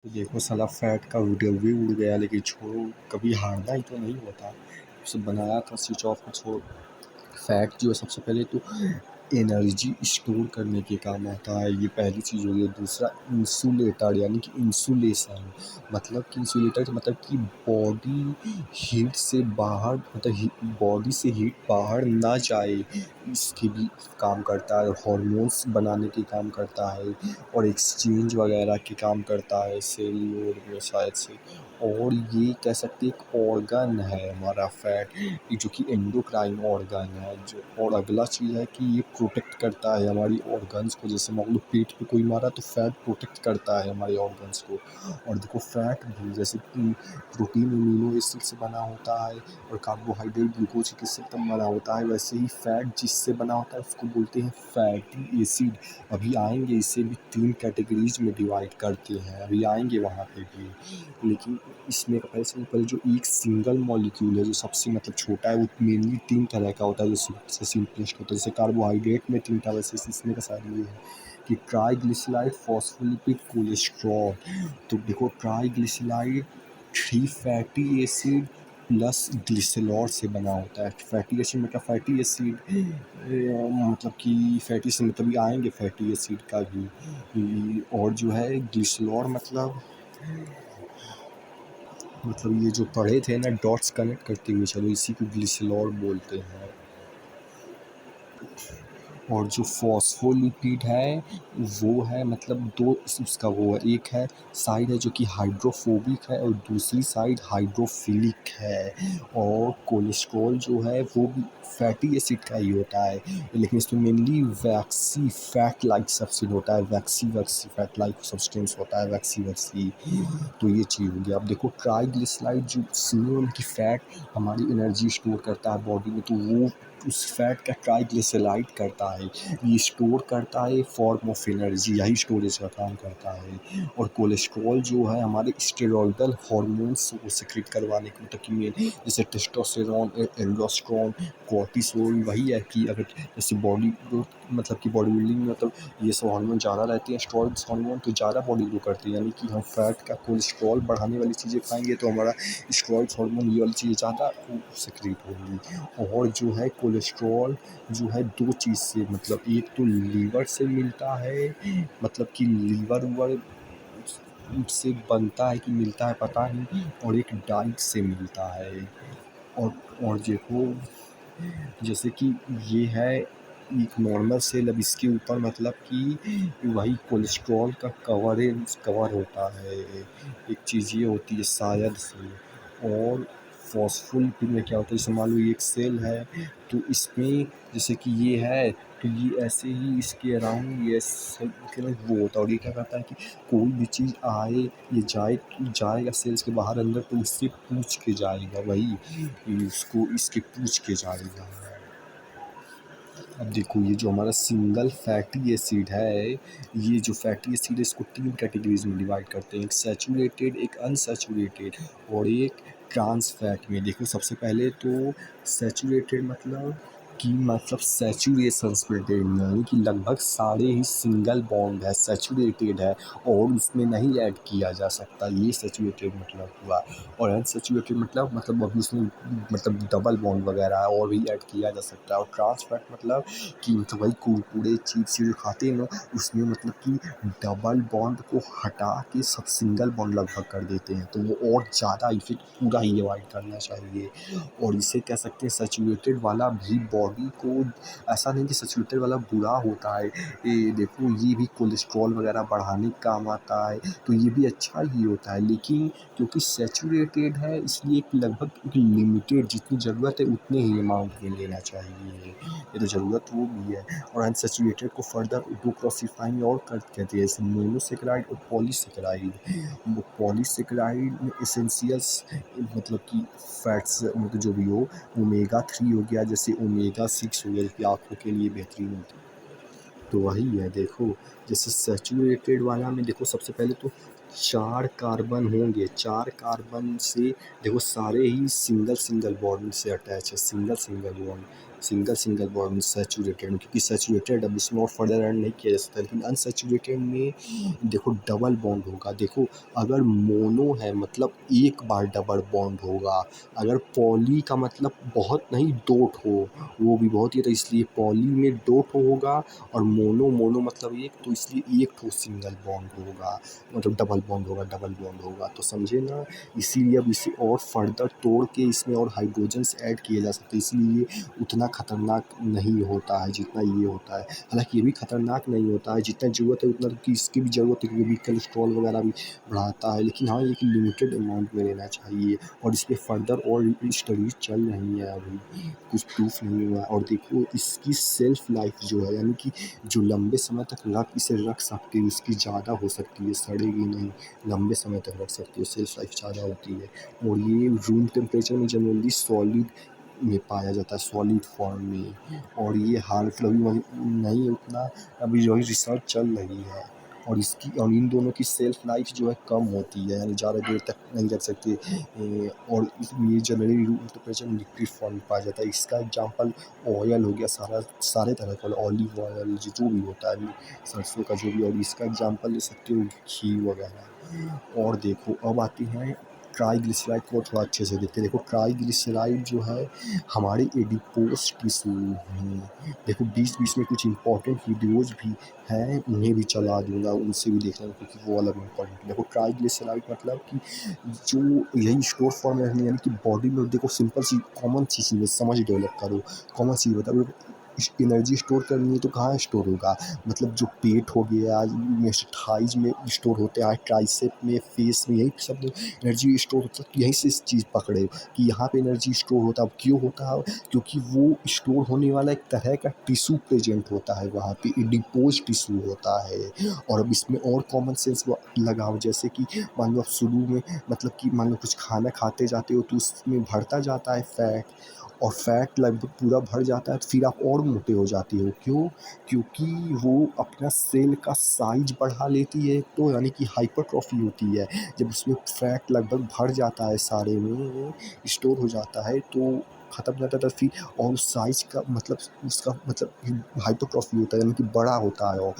तो देखो साला फैट का वीडियो भी उड़ गया, लेकिन छोड़ो, कभी हारना ही तो नहीं होता। उसे बनाया था स्विच ऑफ को छोड़। फैट जो है सबसे पहले तो एनर्जी स्टोर करने के काम आता है, ये पहली चीज़ हो गई। दूसरा इंसुलेटर यानी कि इंसुलेशन, मतलब कि इंसुलेटर मतलब कि बॉडी हीट से बाहर, मतलब बॉडी से हीट बाहर ना जाए, इसके भी काम करता है। हॉर्मोन्स बनाने के काम करता है और एक्सचेंज वगैरह के काम करता है सेल्यूलोज में शायद से। और ये कह सकते एक ऑर्गन है हमारा फैट, जो कि एंडोक्राइन ऑर्गन है जो। और अगला चीज़ है कि ये प्रोटेक्ट करता है हमारी ऑर्गन्स को। जैसे मान लो पेट पे कोई मारा तो फैट प्रोटेक्ट करता है हमारे ऑर्गन्स को। और देखो फैट भी जैसे कि प्रोटीन अमीनो एसिड से बना होता है और कार्बोहाइड्रेट ग्लूकोज किससे बना होता है, वैसे ही फैट जिससे बना होता है उसको बोलते हैं फैटी एसिड। अभी आएंगे, इसे भी 3 कैटेगरीज में डिवाइड करते हैं, अभी आएंगे वहाँ पे भी। लेकिन इसमें पहले जो एक सिंगल मॉलिक्यूल है जो सबसे मतलब छोटा है, वो मेनली 3 तरह का होता है, जो सबसे सिंपलेस्ट होता है। जैसे कार्बोहाइड्रेट में 3 टा, वैसे इसमें का सारी ये है कि ट्राइग्लिसराइड, फॉस्फोलिपिड, कोलेस्ट्रॉल। तो देखो triglyceride 3 fatty acid plus glycerol से बना होता है। फैटी एसिड मतलब फैटी एसिड, मतलब कि फैटी एसिड मतलब ये आएंगे फैटी एसिड का भी। और जो है ग्लिसरॉल मतलब ये जो पढ़े थे ना डॉट्स कनेक्ट करते हुए, चलो इसी को ग्लिसरॉल बोलते हैं। और जो फॉस्फोलिपिड है वो है मतलब दो उसका वो है, एक है साइड है जो कि हाइड्रोफोबिक है और दूसरी साइड हाइड्रोफिलिक है। और कोलेस्ट्रॉल जो है वो भी फैटी एसिड का ही होता है, लेकिन इसमें मेनली वैक्सी फैट लाइक सब्सटेंस होता है। वैक्सी वैक्सी फैट लाइक सब्सटेंस होता है, वैक्सी वैक्सी। तो ये चीज़ हो गया। अब देखो ट्राइग्लिसराइड जो सीओ की फैट हमारी एनर्जी स्टोर करता है बॉडी में, तो वो उस फैट का ट्राइग्लिसराइड करता है, ये स्टोर करता है फॉर्म ऑफ एनर्जी, यही स्टोरेज का काम करता है। और कोलेस्ट्रॉल जो है हमारे स्टेरॉयडल हार्मोन्स को सिक्रेट करवाने के, मतलब कि मेन जैसे टेस्टोस्टेरोन, एल्डोस्टेरोन, कॉर्टिसोल, वही है कि अगर जैसे बॉडी ग्रोथ मतलब कि बॉडी बिल्डिंग में मतलब ये सब हार्मोन ज़्यादा रहते हैं, स्टेरॉइड्स हार्मोन, तो ज़्यादा बॉडी ग्रो करती है। यानी कि हम फैट का कोलेस्ट्रॉल बढ़ाने वाली चीज़ें खाएंगे तो हमारा स्टेरॉइड्स हार्मोन ये वाली चीज़ें ज़्यादा सिक्रेट होंगी। और जो है कोलेस्ट्रॉल जो है 2 चीज़ से, मतलब एक तो लीवर से मिलता है, मतलब कि लीवर वूवर से बनता है कि मिलता है पता नहीं, और एक डाइट से मिलता है। और और देखो जैसे कि ये है एक नॉर्मल सेल, अब इसके ऊपर मतलब कि वही कोलेस्ट्रॉल का कवर होता है। एक चीज़ ये होती है शायद से। और फॉस्फोलिपिड में क्या होता है, जैसे मान लो ये एक सेल है तो इसमें जैसे कि ये है, तो ये ऐसे ही इसके अराउंड ये सेल के ना वो होता है। और ये क्या करता है कि कोई भी चीज़ आए, ये जाएगा सेल्स के बाहर अंदर, तो उससे पूछ के जाएगा, वही इसको इसके पूछ के जाएगा। अब देखो ये जो हमारा सिंगल फैटी एसिड है, ये जो फैटी एसिड है इसको 3 कैटेगरीज में डिवाइड करते हैं, एक सैचुरेटेड, एक अनसैचुरेटेड और एक ट्रांस फैट में। देखो सबसे पहले तो सैचुरेटेड मतलब सैचुरेशन पे यानी कि लगभग सारे ही सिंगल बॉन्ड है, सैचुरेटेड है और उसमें नहीं ऐड किया जा सकता, ये सैचुरेटेड मतलब हुआ। और अनसैचुरेटेड मतलब अभी उसमें मतलब डबल बॉन्ड वगैरह है और भी ऐड किया जा सकता है। और ट्रांस फैट मतलब कि मतलब वही कुरकुरे चिप्स जो खाते हैं ना, उसमें मतलब कि डबल बॉन्ड को हटा के सब सिंगल बॉन्ड लगभग कर देते हैं, तो वो और ज़्यादा इफेक्ट पूरा ही अवॉइड करना चाहिए। और इसे कह सकते हैं सैचुरेटेड वाला भी बॉडी को, ऐसा नहीं कि सैचुरेटेड वाला बुरा होता है, ये देखो ये भी कोलेस्ट्रॉल वगैरह बढ़ाने का काम आता है, तो ये भी अच्छा ही होता है। लेकिन क्योंकि सैचुरेटेड है इसलिए एक लगभग एक लिमिटेड जितनी ज़रूरत है उतने ही अमाउंट में लेना चाहिए, ये तो ज़रूरत वो भी है। और अनसैचुरेटेड को फर्दर दो क्लासीफाई में और कर कहते हैं, जैसे मोनोसेकेराइड और पॉलीसेकेराइड। वो पॉलीसेकेराइड में एसेंशियल्स मतलब कि फैट्स मतलब जो भी हो, ओमेगा 3 हो गया, जैसे ओमेगा 6 हो गया जो कि आँखों के लिए बेहतरीन होती है। तो वही है देखो, जैसे सैचुरेटेड वाला में देखो सबसे पहले तो 4 कार्बन होंगे, 4 कार्बन से देखो सारे ही सिंगल सिंगल बॉन्ड से अटैच है, single single bond. Single bond saturated में, क्योंकि सैचुरेटेड अब इसमें और फर्दर ऐड नहीं किया जा सकता। लेकिन अनसैचुरेटेड में देखो डबल बॉन्ड होगा। देखो अगर मोनो है मतलब एक बार डबल बॉन्ड होगा, अगर पॉली का मतलब बहुत नहीं दो ठो, वो भी बहुत ही, तो इसलिए पॉली में दो ठो होगा, और मोनो मतलब एक, तो इसलिए एक ठो सिंगल बॉन्ड होगा, मतलब डबल बॉन्ड होगा। तो समझे ना, इसीलिए अब इसे और फर्दर तोड़ के इसमें और हाइड्रोजन्स ऐड किए जा सकते हैं, इसलिए ये उतना खतरनाक नहीं होता है जितना ये होता है। हालांकि ये भी खतरनाक नहीं होता है, जितना ज़रूरत है उतना कि इसकी भी ज़रूरत है, क्योंकि कोलेस्ट्रॉल वगैरह भी बढ़ाता है। लेकिन हाँ, एक लिमिटेड अमाउंट में लेना चाहिए, और इस पर फर्दर और स्टडीज चल रही है, अभी कुछ प्रूफ नहीं हुआ। और देखो इसकी सेल्फ लाइफ जो है, यानी कि जो लंबे समय तक इसे रख सकती है, उसकी ज़्यादा हो सकती है, सड़ेगी नहीं, लंबे समय तक रख सकती है, सेल्फ लाइफ ज़्यादा होती है। और ये रूम टेम्परेचर में जनरली सॉलिड में पाया जाता है, सॉलिड फॉर्म में, और ये हार्मफुल अभी नहीं उतना, अभी जो रिसर्च चल रही है। और इसकी और इन दोनों की सेल्फ लाइफ जो है कम होती है, यानी ज़्यादा देर तक नहीं रख सकते। और ये जनरली रूम टेम्परेचर में लिक्विड फॉर्म में पाया जाता है। इसका एग्जांपल ऑयल हो गया, सारे तरह का ऑलिव ऑयल जो भी होता है सरसों का जो भी, और इसका एग्जांपल ले सकते हो घी वगैरह। और देखो अब आती हैं ट्राइग्लिसराइड को थोड़ा अच्छे से देखते हैं। देखो ट्राइग्लिसराइड जो है हमारे एडिपोज टिश्यू में, देखो बीच बीच में कुछ इंपॉर्टेंट वीडियोज़ भी हैं, उन्हें भी चला दूंगा, उनसे भी देख लेना, क्योंकि वो अलग इंपॉर्टेंट है। देखो ट्राइग्लिसराइड मतलब कि जो यही स्टोर फॉर्म है, यानी कि बॉडी में, देखो सिंपल सी कॉमन चीज़ में समझ डेवलप करो, कॉमन चीज़ बताओ, एनर्जी स्टोर करनी है तो कहाँ स्टोर होगा, मतलब जो पेट हो गया, थाइज में स्टोर होते हैं, ट्राइसेप में, फेस में, यही सब एनर्जी स्टोर होता है। यहीं से इस चीज़ पकड़े कि यहाँ पे एनर्जी स्टोर होता है। क्यों होता है? क्योंकि वो स्टोर होने वाला एक तरह का टिश्यू प्रेजेंट होता है वहाँ पे, एडिपोज टिश्यू होता है। और अब इसमें और कॉमन सेंस लगाओ, जैसे कि मान लो आप शुरू में, मतलब कि मान लो कुछ खाना खाते जाते हो तो उसमें भरता जाता है फैट, और फैट लगभग पूरा भर जाता है, तो फिर आप और मोटे हो जाते हो। क्यों? क्योंकि वो अपना सेल का साइज बढ़ा लेती है, तो यानी कि हाइपरट्रॉफी होती है। जब उसमें फैट लगभग भर जाता है, सारे में स्टोर हो जाता है, तो ख़त्म हो जाता है, तो फिर और साइज का मतलब उसका मतलब हाइपरट्रॉफी होता है, यानी कि बड़ा होता है। और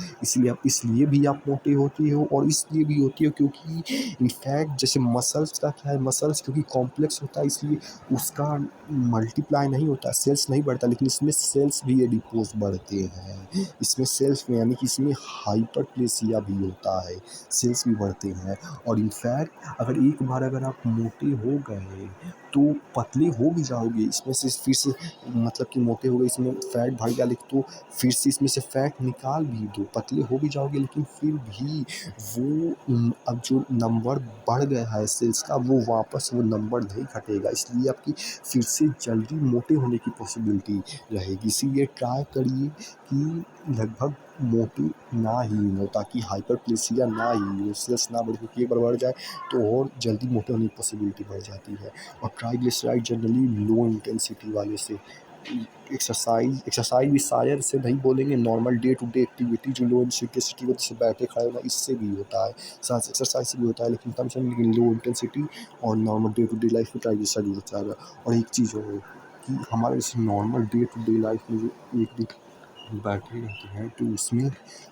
इसलिए भी आप मोटे होते हो, और इसलिए भी होती हो क्योंकि इनफैक्ट जैसे मसल्स का क्या है, मसल्स क्योंकि कॉम्प्लेक्स होता है, इसलिए उसका मल्टीप्लाई नहीं होता, सेल्स नहीं बढ़ता, लेकिन इसमें सेल्स भी एडिपोज बढ़ते हैं। इसमें सेल्स में, यानी कि इसमें हाइपरप्लेसिया भी होता है, सेल्स भी बढ़ते हैं। और इनफैक्ट अगर एक बार अगर आप मोटे हो गए तो पतले हो भी जाओगे, इसमें से फिर से, मतलब कि मोटे हो गए, इसमें फैट बढ़ गया, लेकिन तो फिर से इसमें से फैट निकाल भी दो, पतले हो भी जाओगे, लेकिन फिर भी वो अब जो नंबर बढ़ गया है सेल्स का, वो वापस वो नंबर नहीं घटेगा, इसलिए आपकी फिर से जल्दी मोटे होने की पॉसिबिलिटी रहेगी। इसीलिए ट्राई करिए कि लगभग मोटे ना ही हो, ताकि हाइपरप्लेसिया ना ही हो, सेल्स ना बढ़े, क्योंकि एक बार बढ़ जाए तो और जल्दी मोटे होने की पॉसिबिलिटी बढ़ जाती है। और ट्राइग्लिसराइड जनरली लो इंटेंसिटी वाले से, एक्सरसाइज भी शायद से नहीं बोलेंगे, normal day to day activity जो लो इंटेंसिटी होती है, जैसे बैठे खड़े होना, इससे भी होता है, साथ एक्सरसाइज से भी होता है, लेकिन कम से कम, लेकिन लो इंटेंसिटी और normal day to day life में ट्राइग्लिसराइड होता है। और एक चीज़ और कि हमारे इस normal day to day life में जो एक दिन बैठे रहते हैं, तो उसमें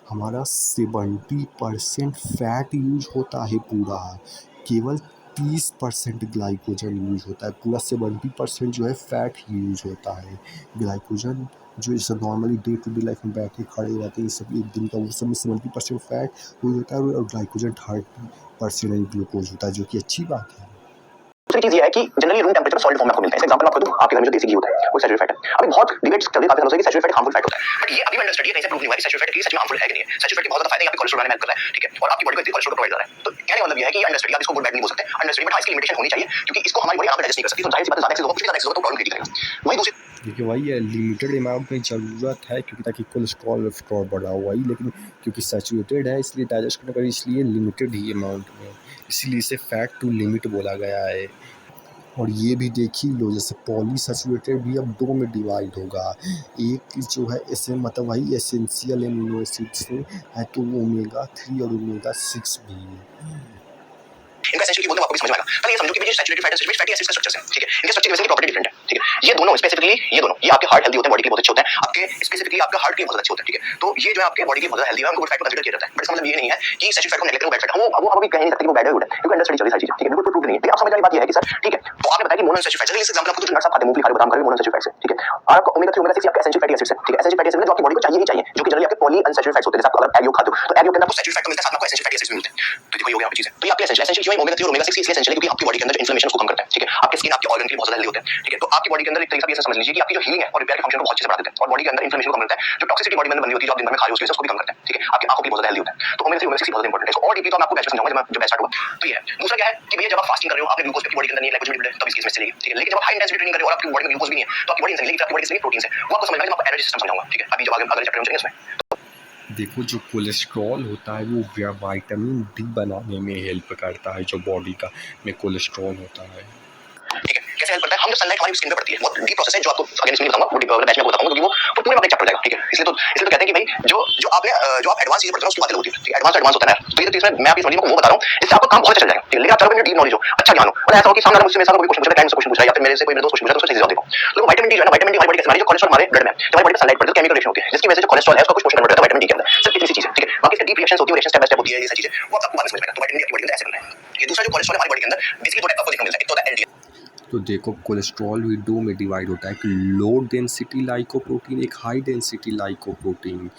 हमारा 70% फैट यूज होता है पूरा, केवल 30% ग्लाइकोजन यूज होता है, पूरा 70% जो है फैट ही यूज होता है। ग्लाइकोजन जो जैसे normally day to day life में बैठे खड़े रहते हैं, सब एक दिन का, वो सब में 70% फैट यूज होता है, और ग्लाइकोजन 30% ग्लूकोज होता है, जो कि अच्छी बात है। दूसरी चीज ये है कि generally room temperature solid form में आपको मिलता है। एग्जांपल मैं आपको दूं, आपके घर में जो देसी घी होता है वो सैचुरेटेड फैट है। अभी बहुत डिबेट्स चल रही है काफी दिनों से कि सैचुरेटेड फैट हार्मफुल फैट होता है, बट ये अभी अंडर स्टडी है, कहीं से प्रूव नहीं हुआ कि सैचुरेटेड फैट सच में हार्मफुल है कि नहीं है। सैचुरेटेड के बहुत ज्यादा फायदे हैं, यहाँ पे कोलेस्ट्रॉल बनाने में हेल्प कर रहा है, ठीक है, और आपकी बॉडी को इतनी कोलेस्ट्रॉल प्रोवाइड कर रहा है। तो कहने का मतलब ये है कि अंडर स्टडी, आप इसको गुड बैड नहीं बोल सकते, अंडर स्टडी, बट हाँ इसकी लिमिटेशन होनी चाहिए, क्योंकि इसको हमारी बॉडी यहाँ पे डाइजेस्ट नहीं कर सकती, तो जाहिर सी बात है ज्यादा एक्सेस होगा, कुछ भी ज्यादा एक्सेस होगा तो प्रॉब्लम क्रिएट करेगा। वही दूसरी देखिए वही है, लिमिटेड अमाउंट में ज़रूरत है, क्योंकि ताकि कोलेस्ट्रॉल बढ़ा हुआ ही, लेकिन क्योंकि सैचुरेटेड है इसलिए डाइजेस्ट करने का, इसलिए लिमिटेड ही अमाउंट में, इसीलिए इसे फैट टू लिमिट बोला गया है। और ये भी देख ही लो, जैसे पॉलीसैचुरेटेड भी अब दो में डिवाइड होगा, एक जो है ऐसे मतलब वही एसेंशियल एमिनो एसिड्स है, तो वो ओमेगा 3 और ओमेगा 6 भी। इनका एसेंशियल की बोलते हैं, आपको भी समझ में आएगा। पहले ये समझो कि जो सैचुरेटेड फैट है, सैचुरेटेड फैटी एसिड्स का स्ट्रक्चर है, ठीक है, इनके स्ट्रक्चर की वजह से प्रॉपर्टी डिफरेंट है। ठीक है। ये दोनों स्पेसिफिकली ये आपके हार्ट हेल्दी होते हैं, बॉडी के बहुत अच्छे होते हैं, आपके स्पेसिफिकली आपका हार्ट के बहुत अच्छे होते हैं, ठीक है। तो ये जो है आपके बॉडी के बहुत हेल्दी है, उनको गुड फैट को कंसीडर किया जाता है। बट इसका मतलब ये नहीं है कि सैचुरेटेड फैट को नेगलेक्ट करो, बैड फैट वो अभी कह नहीं सकते कि वो बैड है गुड है, क्योंकि अंडर स्टडी चल रही सारी चीजें, ठीक है। बिल्कुल प्रूव नहीं है। आप समझ वाली बात ये है कि सर ठीक है, तो आपने बताया कि मोनोअनसैचुरेटेड फैट, जैसे इस एग्जांपल आपको जो नट्स आप खाते हैं, मूंगफली खा रहे हो, बादाम खा रहे हो, मोनोअनसैचुरेटेड फैट से, ठीक है। और आपको ओमेगा 3 ओमेगा 6 आपके एसेंशियल फैटी एसिड्स है, ठीक है। एसेंशियल फैटी एसिड्स जो आपकी बॉडी को चाहिए ही चाहिए, जो कि जनरली आपके पॉली अनसैचुरेटेड फैट्स होते हैं। जैसे आप अगर एग योग खाते हो तो एग योग के अंदर आपको सैचुरेटेड फैट तो मिलता है, साथ में आपको एसेंशियल फैटी एसिड्स भी मिलते हैं। तो देखो ये हो गया आपकी चीज है। तो ये आपके एसेंशियल क्यों है, ओमेगा 3 और ओमेगा 6 इसलिए एसेंशियल है क्योंकि आपकी बॉडी के अंदर इन्फ्लेमेशन को कम करते हैं, ठीक है। आपके स्किन आपके ऑर्गन के लिए बहुत ज्यादा हेल्दी होते हैं, ठीक है। तो आपकी बॉडी के अंदर एक तरीके से समझ लीजिए कि आपकी जो हीलिंग है और रिपेयर के फंक्शन को बहुत अच्छे से बढ़ा देते हैं, और बॉडी के अंदर इन्फ्लेमेशन को कम करते हैं। जो टॉक्सिसिटी बॉडी में अंदर बनी होती है, जो आप दिन भर में खा रहे हो, उसको भी कम करते हैं, ठीक है। आपकी आंखों के लिए बहुत ज्यादा हेल्दी होता है। तो ओमेगा 3 ओमेगा 6 बहुत इंपॉर्टेंट है। इसको और डीपली तो मैं आपको बैच में समझाऊंगा जब बैच स्टार्ट होगा। तो ये है। दूसरा क्या है कि भैया जब आप फास्टिंग कर रहे हो, आपने ग्लूकोज की बॉडी के अंदर नहीं है, ग्लाइकोजेन भी तब इस केस में चलेगी, ठीक है। लेकिन जब आप हाई इंटेंसिटी ट्रेनिंग कर रहे हो और आपकी बॉडी में ग्लूकोज भी नहीं है, तो आपकी बॉडी इंसुलिन लेगी, आपकी बॉडी के लिए प्रोटीन है, वो आपको समझना है। मैं आपको एनर्जी सिस्टम समझाऊंगा, ठीक है। अभी जब आगे अगले चैप्टर में चलेंगे उसमें। देखो जो कोलेस्ट्रॉल होता है वो विटामिन डी बनाने में हेल्प करता है, जो बॉडी का में कोलेस्ट्रॉल होता है, ठीक है। कैसे हेल्प करता है, हम जब सनलाइट हमारी स्किन पे पड़ती है, बहुत डीप प्रोसेस है जो आपको अगेन इसमें बताऊंगा, वो डीप बैच में बताऊंगा, क्योंकि वो पूरे में एक चैप्टर जाएगा, ठीक है। इसलिए तो कहते हैं कि भाई जो आपने जो आप एडवांस चीजें पढ़ते हो उसकी बातें होती है, ठीक है। एडवांस होता है ना, तो ये इसमें मैं आपकी समझ वो बता रहा हूं, इससे आपका काम बहुत अच्छा चल जाएगा, ठीक है। लेकिन आप चारों में डीप नॉलेज हो, अच्छा ज्ञान हो, और ऐसा हो कि सामने मुझसे कोई क्वेश्चन पूछ रहा है, क्वेश्चन पूछ रहा है, या फिर मेरे से कोई मेरे दोस्त क्वेश्चन पूछ रहा है, तो उससे चीजें देखो। तो विटामिन डी जो है ना, विटामिन डी हमारी बॉडी के हमारी जो कोलेस्ट्रॉल हमारे ब्लड में, तो हमारी बॉडी पे सनलाइट पड़ती है, केमिकल रिएक्शन होती है, जिसकी वजह से जो कोलेस्ट्रॉल है उसका कुछ पोर्शन कन्वर्ट होता है विटामिन डी के अंदर। सिर्फ इतनी सी चीज है, ठीक है। बाकी इसके डीप रिएक्शंस होती है, रिएक्शन स्टेप बाय स्टेप होती है, ये सारी चीजें वो आपको बाद में समझ में आएगा। तो विटामिन डी आपकी बॉडी के अंदर ऐसे बनता है। ये दूसरा जो कोलेस्ट्रॉल हमारी बॉडी के अंदर बेसिकली दो टाइप का देखने को मिलता है, एक तो होता है एलडीएल। तो देखो कोलेस्ट्रॉल भी दो में डिवाइड होता है, एक लो डेंसिटी लाइकोप्रोटीन, एक हाई डेंसिटी लाइकोप्रोटीन।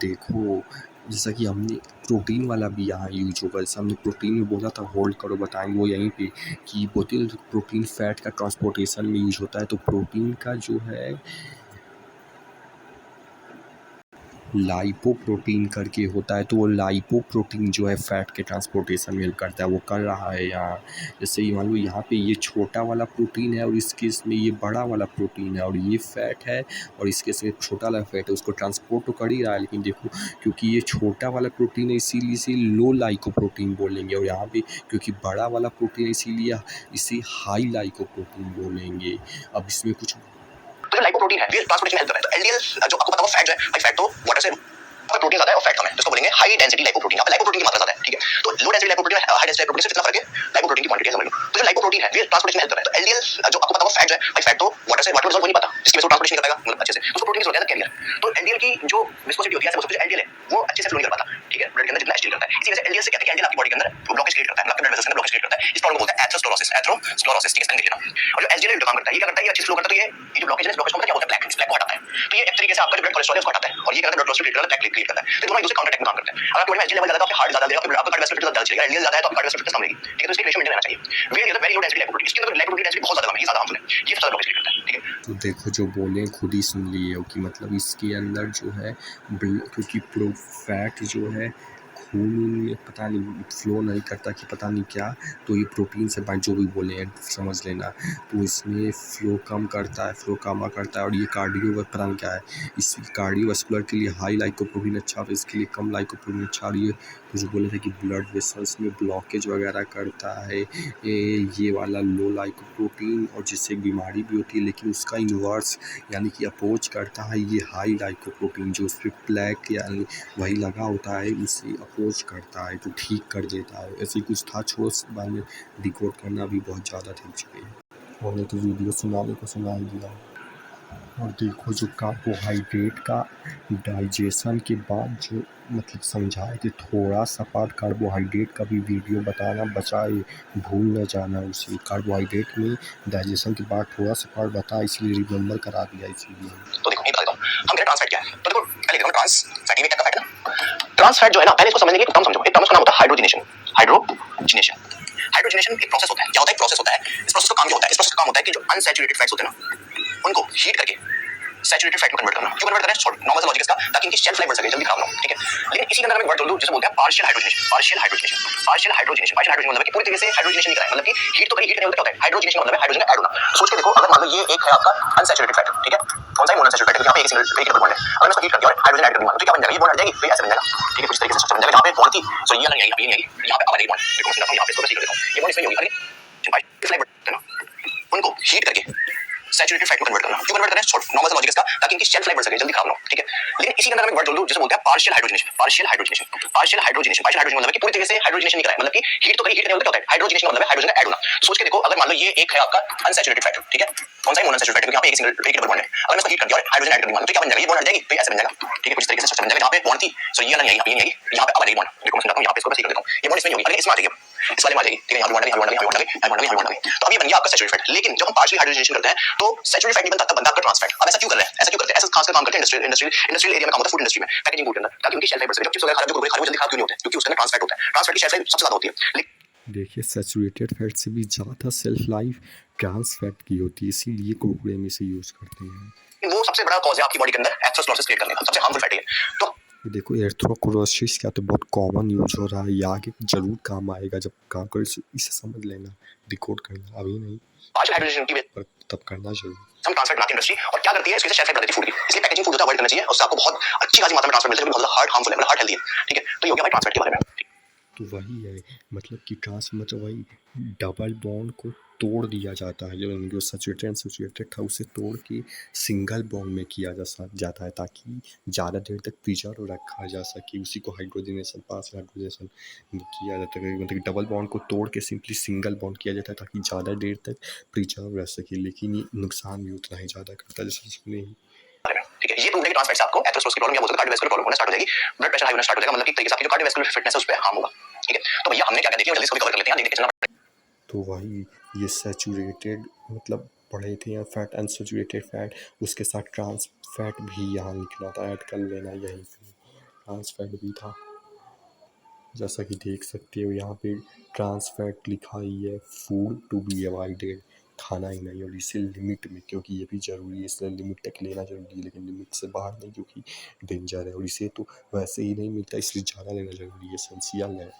देखो जैसा कि हमने प्रोटीन वाला भी यहाँ यूज होगा, जैसे हमने प्रोटीन में बोला था, होल्ड करो बताएंगे वो यहीं पे कि बोतल प्रोटीन फैट का ट्रांसपोर्टेशन में यूज होता है। तो प्रोटीन का जो है लाइपोप्रोटीन करके होता है, तो वो लाइपोप्रोटीन जो है फैट के ट्रांसपोर्टेशन में हेल्प करता है, वो कर रहा है यहाँ। जैसे ये मान लो यहाँ पे ये छोटा वाला प्रोटीन है और इस केस में ये बड़ा वाला प्रोटीन है, और ये फैट है और इस केस में छोटा वाला फैट है, उसको ट्रांसपोर्ट तो कर ही रहा है। लेकिन देखो क्योंकि ये छोटा वाला प्रोटीन है इसीलिए इसे लो लाइकोप्रोटीन बोलेंगे, और यहाँ पे क्योंकि बड़ा वाला प्रोटीन है इसीलिए इसे हाई लाइकोप्रोटीन बोलेंगे। अब इसमें कुछ तो जो लाइपोप्रोटीन है ये ट्रांसपोर्टेशन में हेल्प कर रहा है। तो एलडीएल जो आपको पता होगा फैट जो है, भाई फैट तो वाटर से प्रोटीन ज्यादा है और फैट कम है, जिसको बोलेंगे हाई डेंसिटी लाइपोप्रोटीन। अब लाइपोप्रोटीन की मात्रा ज्यादा है, ठीक है। तो लो डेंसिटी लाइपोप्रोटीन और हाई डेंसिटी लाइपोप्रोटीन से कितना फर्क है, लाइपोप्रोटीन की क्वांटिटी है, समझ लो। तो जो लाइपोप्रोटीन है ये ट्रांसपोर्टेशन में हेल्प कर रहा है। तो एलडीएल जो आपको पता होगा फैट जो है, भाई फैट तो वाटर से डिजॉल्व हो नहीं पाता, जिसकी वजह से ट्रांसपोर्टेशन कर पाएगा मतलब अच्छे से, तो उसको प्रोटीन की जरूरत है कैरियर। तो एलडीएल की जो विस्कोसिटी होती है, जो एलडीएल है वो अच्छे से फ्लो नहीं कर पाता, ठीक है, ब्लड के अंदर जितना एचडीएल करता है। इसी वजह से एलडीएल से कहते हैं कि एलडीएल आपकी बॉडी के अंदर ब्लॉकेज क्रिएट करता है, आपके ब्लड वेसल्स के अंदर ब्लॉकेज क्रिएट करता है। इस प्रॉब्लम को बोलते हैं एथेरोस्क्लेरोसिस, ठीक है, समझ लीजिए ना। और जो एचडीएल काम करता है, ये क्या करता है, ये अच्छे से फ्लो करता है। तो ये जो ब्लॉकेज है, इस ब्लॉकेज को क्या बोलते हैं, प्लेक को हटाता है। तो ये एक तरीके से आपका जो ब्लड कोलेस्ट्रॉल है उसको हटाता है, और ये क्या करता है, ब्लड कोलेस्ट्रॉल क्रिएट करता है, प्लेक क्रिएट करता है। तो दोनों एक दूसरे काउंटर अटैक में काम करते हैं। अगर आपके बॉडी में एचडीएल लेवल ज्यादा है तो आपके हार्ट ज्यादा देगा, आपका कार्डियोवैस्कुलर ज्यादा चलेगा। एलडीएल ज्यादा है तो आपका कार्डियोवैस्कुलर कम रहेगी, ठीक है। तो इसके रेशियो मेंटेन रहना चाहिए। वेरी लो डेंसिटी लाइपोप्रोटीन, इसके अंदर लाइपोप्रोटीन डेंसिटी बहुत ज्यादा कम है, ये ज्यादा हार्मफुल है, ये ज्यादा ब्लॉकेज क्रिएट करता है, ठीक है। तो देखो जो बोले खुद ही सुन लिए हो कि मतलब इसके अंदर जो है क्योंकि प्रो फैट जो है खून में पता नहीं फ्लो नहीं करता कि पता नहीं क्या, तो ये प्रोटीन से बाइंड जो भी बोले हैं समझ लेना। तो इसमें फ्लो कम करता है, फ्लो कम करता है, और ये कार्डियो पता नहीं क्या है, इस कार्डियोवास्कुलर के लिए हाई लाइकोप्रोटीन अच्छा है, इसके लिए कम लाइकोप्रोटीन अच्छा। और ये कुछ बोले थे कि ब्लड वेसल्स में ब्लॉकेज वगैरह करता है ये वाला लो लाइकोप्रोटीन, और जिससे बीमारी भी होती है, लेकिन उसका इन्वर्स यानी कि अपोज करता है ये हाई लाइकोप्रोटीन, जो उस पर प्लेक यानी वही लगा होता है, उसे अपोज करता है, तो ठीक कर देता है। ऐसे ही कुछ था, छोड़ बाद में डिकोड करना भी बहुत ज़्यादा ठीक चाहिए, उन्होंने तो वीडियो सुनाने को सुना ही दिया। और देखो जो कार्बोहाइड्रेट का डाइजेशन के बाद जो मतलब समझाए थे, थोड़ा सा पार्ट कार्बोहाइड्रेट का भी वीडियो बताना बचाए, भूल न जाना उसे। कार्बोहाइड्रेट में डाइजेशन के बाद थोड़ा सा पार्ट बता, इसलिए रिमेंबर करा दिया इसीलिए। तो देखो नहीं बता देता हूं, हम कह रहे ट्रांस फैट क्या है। तो देखो पहले देखो ट्रांस फैटी में क्या फैट है ना। ट्रांस फैट जो है ना, पहले इसको समझने के लिए एक टर्म समझो। एक टर्म का नाम होता है हाइड्रोजनेशन। हाइड्रोजनेशन एक प्रोसेस होता है। क्या होता है, प्रोसेस होता है। इस प्रोसेस का काम क्या होता है, इस प्रोसेस का काम होता है कि जो अनसैचुरेटेड फैट्स होते हैं ना, उनको हीट करके सैचुरेटेड फैट में कन्वर्ट करना। क्यों कन्वर्ट करना है, नॉर्मल लॉजिक इसका, ताकि इनकी शेल्फ लाइफ बढ़ सके, जल्दी खराब ना हो, ठीक है। लेकिन इसी के अंदर हम एक वर्ड जोड़ दूं जिसे बोलते हैं partial hydrogenation. Partial hydrogenation, partial hydrogenation, partial hydrogenation मतलब कि पूरी तरीके से हाइड्रोजनेशन नहीं कराए, मतलब कि हीट तो कहीं हीट करने होता है। हाइड्रोजनेशन मतलब है हाइड्रोजन ऐड होना। सोच के देखो, अगर मान लो ये एक है आपका अनसैचुरेटेड फैट, ठीक है, कौन सा है, मोनोअनसैचुरेटेड फैट, यहाँ पे एक सिंगल एक डबल बॉन्ड है। अगर मैं इसको हीट करके और हाइड्रोजन ऐड कर दूंगा तो क्या बन जाएगा, ये बॉन्ड हट जाएगी, तो ये ऐसे बन जाएगा, ठीक है। कुछ तरीके से स्ट्रक्चर बन जाएगा, जहां पे बॉन्ड थी सो ये नहीं आएगी, यहाँ पे अब आ जाएगी बॉन्ड। देखो मैं यहाँ पे इसको ठीक कर देता हूं, ये बॉन्ड इसमें होगी, अरे भाई इस लाइफ बढ़ते ना, उनको हीट करके सैचुरेटेड फैट में कन्वर्ट करना। क्यों कन्वर्ट करना है, नॉर्मल लॉजिक इसका, ताकि इनकी शेल्फ लाइफ बढ़ सके, जल्दी खराब ना हो, ठीक है। लेकिन इसी के अंदर हम एक वर्ड जोड़ दूं जिसे बोलते हैं partial hydrogenation. Partial hydrogenation, partial hydrogenation, partial hydrogenation मतलब कि पूरी तरीके से हाइड्रोजनेशन नहीं कराए, मतलब कि हीट तो कहीं हीट करने होता है। हाइड्रोजनेशन मतलब है हाइड्रोजन ऐड होना। सोच के देखो, अगर मान लो ये एक है आपका अनसैचुरेटेड फैट, ठीक है, कौन सा ही मोनोअनसैचुरेटेड फैट है, क्योंकि यहाँ पे एक सिंगल एक डबल बॉन्ड है। अगर मैं इसको हीट कर दिया और हाइड्रोजन ऐड कर दूंगा तो क्या बन जाएगा, ये बॉन्ड हट जाएगी, तो ये ऐसे बन जाएगा, ठीक है, कुछ तरीके से स्ट्रक्चर बन जाएगा। जहाँ पे बॉन्ड थी सो ये अलग नहीं आएगी, यहाँ पे अब आ जाएगी बॉन्ड। देखो मैं समझाता हूँ, यहाँ पे इसको बस ठीक कर देता हूँ, ये बॉन्ड इसमें नहीं होगी, अगर इसमें आ जाएगी, इस वाले में आ जाएगी, ठीक है, यहाँ भी बॉन्ड है, यहाँ भी बॉन्ड है, यहाँ भी बॉन्ड है, यहाँ भी बॉन्ड है, यहाँ भी बॉन्ड है। तो अब ये बन गया आपका सैचुरेटेड फैट। लेकिन जब हम पार्शियली हाइड्रोजनेशन करते हैं तो सैचुरेटेड फैट नहीं बनता, तब बनता है आपका ट्रांस फैट। अब ऐसा क्यों कर रहे हैं, ऐसा क्यों करते हैं, ऐसा खासकर काम करते हैं इंडस्ट्रियल एरिया में, काम होता है फूड इंडस्ट्री में, पैकेजिंग फूड के अंदर, ताकि उनकी शेल्फ लाइफ बढ़ सके। जब चिप्स वगैरह खा रहे हो, कुरकुरे खा रहे हो, जल्दी खराब क्यों नहीं होते, क्योंकि उसके अंदर ट्रांस फैट होता है। ट्रांस फैट की शेल्फ लाइफ सबसे ज्यादा होती है। देखिए सैचुरेटेड फैट से भी ज़्यादा सेल्फ लाइफ ट्रांस फैट की होती है, इसीलिए कुरकुरे में इसे यूज़ करते हैं। वो सबसे बड़ा कॉज है आपकी बॉडी के अंदर एथेरोस्क्लेरोसिस क्रिएट करने का, सबसे हार्मफुल फैटी है। तो ये देखो एर्थ्रोक्लोरोसिस का तो बहुत कॉमन यूज हो रहा है, ये आगे ज़रूर काम आएगा जब काम करो, इसे समझ लेना, डिकोड करना, अभी नहीं पार्शियल हाइड्रोजनेशन की पर तब करना जरूर। हम ट्रांसफर बनाती है इंडस्ट्री, और क्या करती है इसके शेल्फ लाइफ बढ़ा देती है फूड की, इसलिए पैकेजिंग फूड होता है अवॉइड करना चाहिए, उससे आपको बहुत अच्छी खासी मात्रा में ट्रांसफर मिलता है, बहुत हार्ट हार्मफुल है, मतलब हार्ट हेल्दी है, ठीक है। तो ये हो गया भाई ट्रांसफर के बारे में। तो वही है, मतलब कि ट्रांस मतलब वही डबल बॉन्ड को तोड़ दिया जाता है, जो सैचुरेटेड अनसैचुरेटेड था उसे तोड़ के सिंगल बॉन्ड में किया जाता है, ताकि ज़्यादा देर तक प्रिजर्व रखा जा सके, उसी को हाइड्रोजनेशन पास हाइड्रोजनेशन किया जाता है, मतलब डबल बॉन्ड को तोड़ के सिंपली सिंगल बॉन्ड किया जाता है ताकि ज़्यादा देर तक प्रिजर्व रह सके, लेकिन ये नुकसान भी उतना ही ज़्यादा करता है जैसे सुने ही। ठीक है, ये प्रूव है कि ट्रांस फैट से आपको एथेरोस्क्लेरोसिस की प्रॉब्लम या बोलते हैं कार्डियोवैस्कुलर प्रॉब्लम होना स्टार्ट हो जाएगी, ब्लड प्रेशर हाई होना स्टार्ट हो जाएगा, मतलब कि एक तरीके से आपकी जो कार्डियोवैस्कुलर फिटनेस है उस पे हार्म होगा, ठीक है। तो भैया हमने क्या क्या देखिए, जल्दी इसको कवर कर लेते हैं, देख के चलना पड़ेगा। तो वही ये सैचुरेटेड मतलब पढ़े थे यहाँ फैट अनसैचुरेटेड फैट, उसके साथ ट्रांस फैट भी यहाँ लिखना था, ऐड कर लेना, यहीं पे ट्रांस फैट भी था, जैसा कि देख सकते हो यहाँ पे ट्रांस फैट लिखा ही है, फूड टू बी अवॉइडेड, खाना ही नहीं, और इसे लिमिट में, क्योंकि ये भी ज़रूरी है, इसलिए लिमिट तक लेना ज़रूरी है, लेकिन लिमिट से बाहर नहीं, क्योंकि डेंजर है, और इसे तो वैसे ही नहीं मिलता, इसलिए ज़्यादा लेना ज़रूरी है, एसेंशियल है।